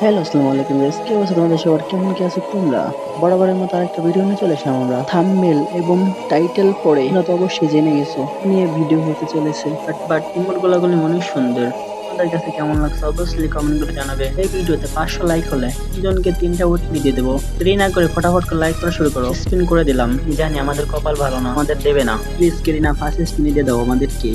Hello, আসসালামু আলাইকুম guys. কি অবস্থা তোমাদের সবার? কেমন কি আছো তোমরা? বরাবরের মতো আরেকটা ভিডিও নিয়ে চলে এসেছি আমরা। থাম্বনেল এবং টাইটেল পড়ে তোমরা তো অবশ্যই জেনে গেছো নিয়ে ভিডিও হতে চলেছে। বাট ইমোট গুলাগুলি অনেক সুন্দর। তোমাদের কাছে কেমন লাগছে অবশ্যই কমেন্ট করে জানাবে। এই ভিডিওতে 500 লাইক হলে দুজনকে 3টা উইকলি দিয়ে দেবো। দেরি না করে ফটাফট করে লাইক করা শুরু করো। স্পিন করে দিলাম, জানি আমাদের কপাল ভালো না, আমাদের দেবে না। প্লিজ কেরিনা ফার্স্ট স্পিনে দিয়ে দাও আমাদেরকে।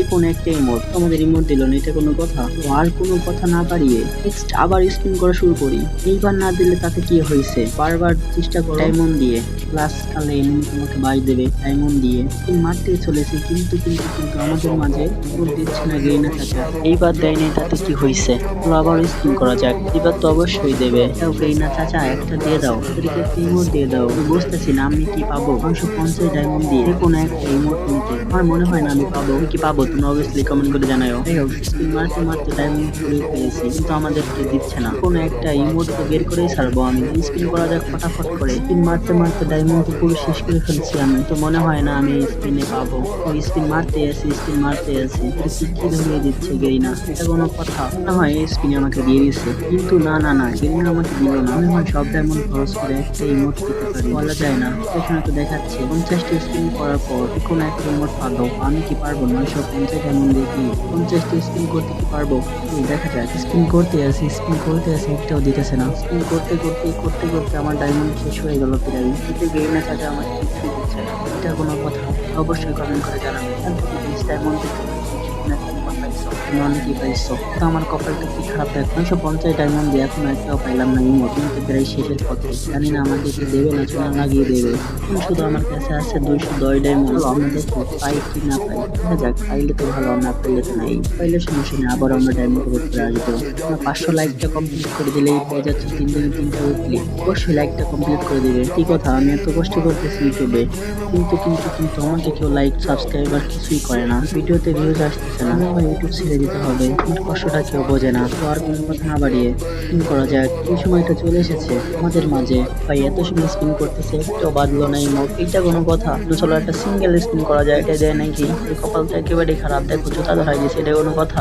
এই কোনো একটা ইমোট আমাদের ইমোট দিল না, এটা কোনো কথা? তো আর কোনো কথা না বাড়িয়ে নেক্সট আবার স্পিন করা শুরু করি। এইবার না দিলে তাতে কি হয়েছে, বারবার চেষ্টা করো ডায়মন্ড দিয়ে। প্লাস কালে এনিমি তোমাকে বাই দেবে ডায়মন্ড দিয়ে। মারতে চলেছে কিন্তু কিন্তু কিন্তু আমাদের মাঝে ইমোট দিচ্ছে না গেইনা চাচা। এইবার দেয় নাই, তাতে কি হয়েছে? চলো আবার স্পিন করা যাক, এবার তো অবশ্যই দেবে। দাও গেইনা চাচা, একটা দিয়ে দাও, ওদেরকে একটা ইমোট দিয়ে দাও। আমি বুঝতেছি না আমি কি পাবো 550 ডায়মন্ড দিয়ে কোনো একটা ইমোট নিতে। আমার মনে হয় না আমি পাবো। আমি কি পাবো? তুমি অবভিয়াসলি কমেন্ট করে জানাও। যাই হোক, স্পিন মারতে মারতে ডায়মন্ড পুরো পেয়েছি কিন্তু আমাদেরকে দিচ্ছে না। কোনো একটা ইমোট তো বের করেই ছাড়বো আমি। স্পিন করা যাক ফটাফট করে। স্পিন মারতে মারতে ডায়মন্ড পুরো শেষ করে ফেলছি আমি। তো মনে হয় না আমি স্পিনে পাবো। ওই স্পিন মারতে আছি, স্পিন মারতে আছি, কি ধরিয়ে দিচ্ছে গেরিনা। এটা কোনো কথা? মনে হয় এই স্পিনে আমাকে দিয়ে দিচ্ছে, কিন্তু না না না, গেরিনা আমাকে দিল না। মনে হয় সব ডায়মন্ড খরচ করে একটা ইমোট দিতে পারি, বলা যায় না। এখানে তো দেখাচ্ছে 50টি স্পিন করার পর কোনো একটা ইমোট পাবো। আমি কি পারবো 950 ডায়মন্ড দিয়ে কি 50টি স্পিন করতে কি পারবো? দেখা যাক। স্পিন করতে আসি, স্পিন করতে আসি, একটাও দিতেছে না। স্পিন করতে করতে করতে করতে আমার ডায়মন্ড শেষ হয়ে গেল প্রায়। কিন্তু গেরিনা চাচা আমার কিছু দিচ্ছে না, এটা কোনো কথা? অবশ্যই কমেন্ট করে জানাবে। এখান থেকে 20 ডায়মন্ড অনেকই পাইছো। তো আমার কপালটা কি খারাপ দেখ, 950 ডায়মন্ড দিয়ে এখন একটাও পাইলাম না ইমোট। কিন্তু প্রায় শেষের পথে, জানি না আমাকে কি দেবে না চুনা লাগিয়ে দেবে। এখন শুধু আমার কাছে আছে 210 ডায়মন্ড। আমরা দেখো পাই কি না পাই, দেখা যাক। পাইলে তো ভালো, না পাইলে তো নাই। পাইলে সমস্যা নেই, আবার আমরা ডায়মন্ড করতে আসবো। আমরা 500 লাইকটা কমপ্লিট করে দিলেই পেয়ে যাচ্ছে 3 দিনে 3টা উইকলি। অবশ্যই লাইকটা কমপ্লিট করে দিবে। কি কথা, আমি এত কষ্ট করতেছি ইউটিউবে, কিন্তু কিন্তু কিন্তু আমাকে কেউ লাইক সাবস্ক্রাইবার কিছুই করে না। ভিডিওতে ভিউজ আসতেছে না। আমার ইউটিউব ছেড়ে দিতে হবে, আমার কষ্টটা কেউ বোঝে না। তো আর কোনো কথা না বাড়িয়ে স্পিন করা যাক। এই সময়টা চলে এসেছে আমাদের মাঝে। ভাই এত সময় স্পিন করতেছে, একটাও বাদলো না ইমোট, এইটা কোনো কথা? তো চলো একটা সিঙ্গেল স্পিন করা যায়, এটা দেয় নাকি? এই কপালটা একেবারেই খারাপ, দেখো জুতা ধরাই দিয়েছে, এটা কোনো কথা?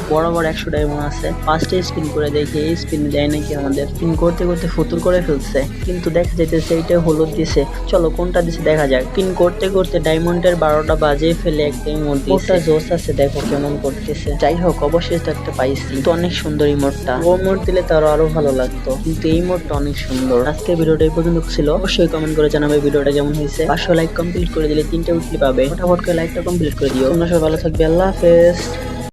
বরাবর 100 ডায়মন্ড আছে, ফার্স্টে স্পিন করে দেখি এই স্পিন দেয় নাকি আমাদের। স্পিন করতে করতে ফুতুর করে ফেলছে, কিন্তু দেখা যাইতেছে এইটা হলুদ দিছে। চলো কোনটা দিছে দেখা যাক। স্পিন করতে করতে ডায়মন্ডের 12টা বাজে ফেলে একটা ইমোট দিছে। জোস আছে, দেখো কেমন করতেছে। যাই হোক, অবশ্যই তো একটা পাইছি। তো অনেক সুন্দর ইমোটটা। ও ইমোট দিলে তো আরো ভালো লাগতো, কিন্তু এই ইমোটটা অনেক সুন্দর। আজকে ভিডিওটা এই পর্যন্ত ছিল। অবশ্যই কমেন্ট করে জানাবে ভিডিওটা কেমন হয়েছে। 500 লাইক কমপ্লিট করে দিলে 3টা উইকলি পাবে। ফটাফট করে লাইকটা কমপ্লিট করে দিও। তোমরা সবাই ভালো থাকবে, আল্লাহ হাফেজ।